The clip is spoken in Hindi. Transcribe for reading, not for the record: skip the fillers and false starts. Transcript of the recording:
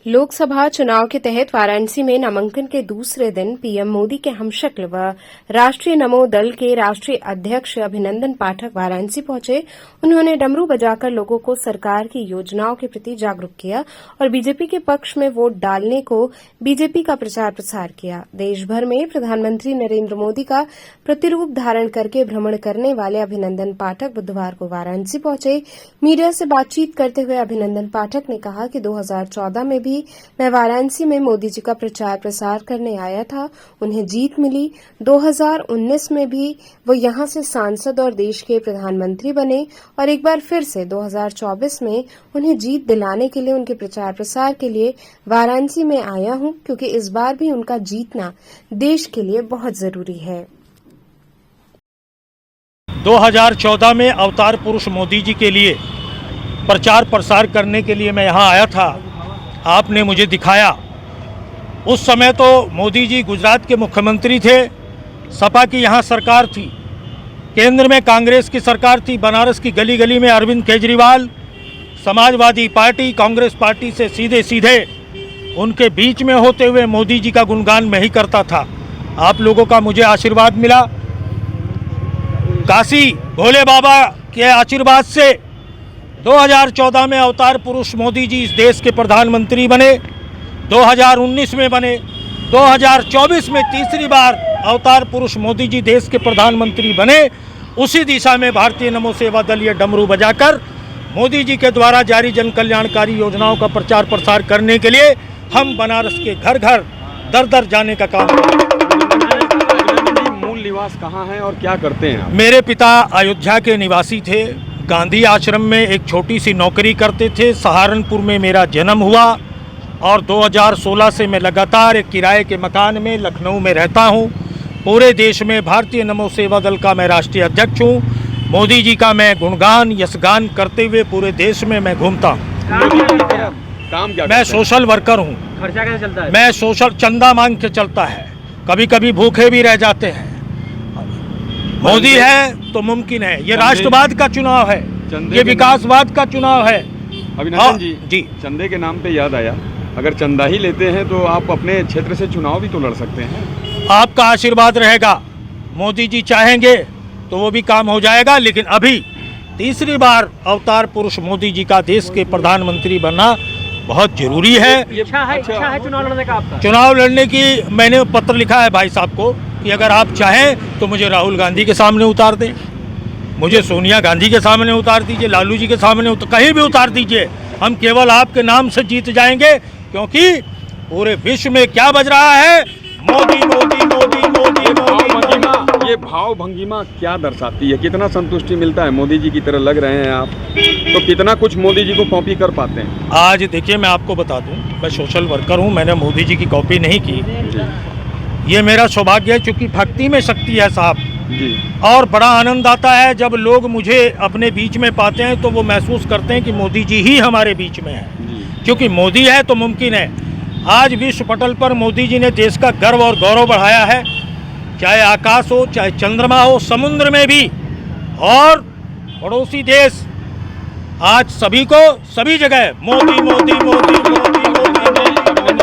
लोकसभा चुनाव के तहत वाराणसी में नामांकन के दूसरे दिन पीएम मोदी के हमशक्ल व राष्ट्रीय नमो दल के राष्ट्रीय अध्यक्ष अभिनंदन पाठक वाराणसी पहुंचे। उन्होंने डमरू बजाकर लोगों को सरकार की योजनाओं के प्रति जागरूक किया और बीजेपी के पक्ष में वोट डालने को बीजेपी का प्रचार प्रसार किया। देश भर में प्रधानमंत्री नरेंद्र मोदी का प्रतिरूप धारण करके भ्रमण करने वाले अभिनंदन पाठक बुधवार को वाराणसी पहुंचे। मीडिया से बातचीत करते हुए अभिनंदन पाठक ने कहा कि 2014 में भी मैं वाराणसी में मोदी जी का प्रचार प्रसार करने आया था, उन्हें जीत मिली। 2019 में भी वो यहां से सांसद और देश के प्रधानमंत्री बने और एक बार फिर से 2024 में उन्हें जीत दिलाने के लिए उनके प्रचार प्रसार के लिए वाराणसी में आया हूं, क्योंकि इस बार भी उनका जीतना देश के लिए बहुत जरूरी है। 2014 में अवतार पुरुष मोदी जी के लिए प्रचार प्रसार करने के लिए मैं यहाँ आया था। आपने मुझे दिखाया। उस समय तो मोदी जी गुजरात के मुख्यमंत्री थे, सपा की यहाँ सरकार थी, केंद्र में कांग्रेस की सरकार थी, बनारस की गली गली में अरविंद केजरीवाल समाजवादी पार्टी कांग्रेस पार्टी से सीधे सीधे उनके बीच में होते हुए मोदी जी का गुणगान मैं ही करता था। आप लोगों का मुझे आशीर्वाद मिला। काशी भोले बाबा के आशीर्वाद से 2014 में अवतार पुरुष मोदी जी इस देश के प्रधानमंत्री बने, 2019 में बने, 2024 में तीसरी बार अवतार पुरुष मोदी जी देश के प्रधानमंत्री बने। उसी दिशा में भारतीय नमो सेवा दल ये डमरू बजाकर मोदी जी के द्वारा जारी जन कल्याणकारी योजनाओं का प्रचार प्रसार करने के लिए हम बनारस के घर घर दर दर जाने का काम करते हैं। मूल निवास कहाँ है और क्या करते हैं? मेरे पिता अयोध्या के निवासी थे, गांधी आश्रम में एक छोटी सी नौकरी करते थे। सहारनपुर में मेरा जन्म हुआ और 2016 से मैं लगातार एक किराए के मकान में लखनऊ में रहता हूं। पूरे देश में भारतीय नमो सेवा दल का मैं राष्ट्रीय अध्यक्ष हूं। मोदी जी का मैं गुणगान यशगान करते हुए पूरे देश में मैं घूमता हूं। काम क्या? मैं सोशल वर्कर हूं। खर्चा कैसे चलता है? मैं सोशल चंदा मांग के चलता है, कभी कभी भूखे भी रह जाते हैं। मोदी है तो मुमकिन है। ये राष्ट्रवाद का चुनाव है, ये विकासवाद का चुनाव है। अभिनंदन जी, चंदे के नाम पे याद आया, अगर चंदा ही लेते हैं तो आप अपने क्षेत्र से चुनाव भी तो लड़ सकते हैं। आपका आशीर्वाद रहेगा, मोदी जी चाहेंगे तो वो भी काम हो जाएगा। लेकिन अभी तीसरी बार अवतार पुरुष मोदी जी का देश के प्रधानमंत्री बनना बहुत जरूरी है। इच्छा है चुनाव लड़ने का आपका? चुनाव लड़ने की मैंने पत्र लिखा है भाई साहब को कि अगर आप चाहें तो मुझे राहुल गांधी के सामने उतार दें, मुझे सोनिया गांधी के सामने उतार दीजिए, लालू जी के सामने कहीं भी उतार दीजिए। हम केवल आपके नाम से जीत जाएंगे, क्योंकि पूरे विश्व में क्या बज रहा है? मोदी मोदी मोदी मोदी मोदी। ये भाव भंगिमा क्या दर्शाती है? कितना संतुष्टि मिलता है? मोदी जी की तरह लग रहे हैं आप, तो कितना कुछ मोदी जी को कॉपी कर पाते हैं? आज देखिए, मैं आपको बता दूं, मैं सोशल वर्कर हूं, मैंने मोदी जी की कॉपी नहीं की। ये मेरा सौभाग्य है, क्योंकि भक्ति में शक्ति है साहब जी। और बड़ा आनंद आता है जब लोग मुझे अपने बीच में पाते हैं, तो वो महसूस करते हैं कि मोदी जी ही हमारे बीच में है। क्योंकि मोदी है तो मुमकिन है। आज विश्व पटल पर मोदी जी ने देश का गर्व और गौरव बढ़ाया है, चाहे आकाश हो, चाहे चंद्रमा हो, समुद्र में भी और पड़ोसी देश। आज सभी को सभी जगह मोदी मोदी मोदी मोदी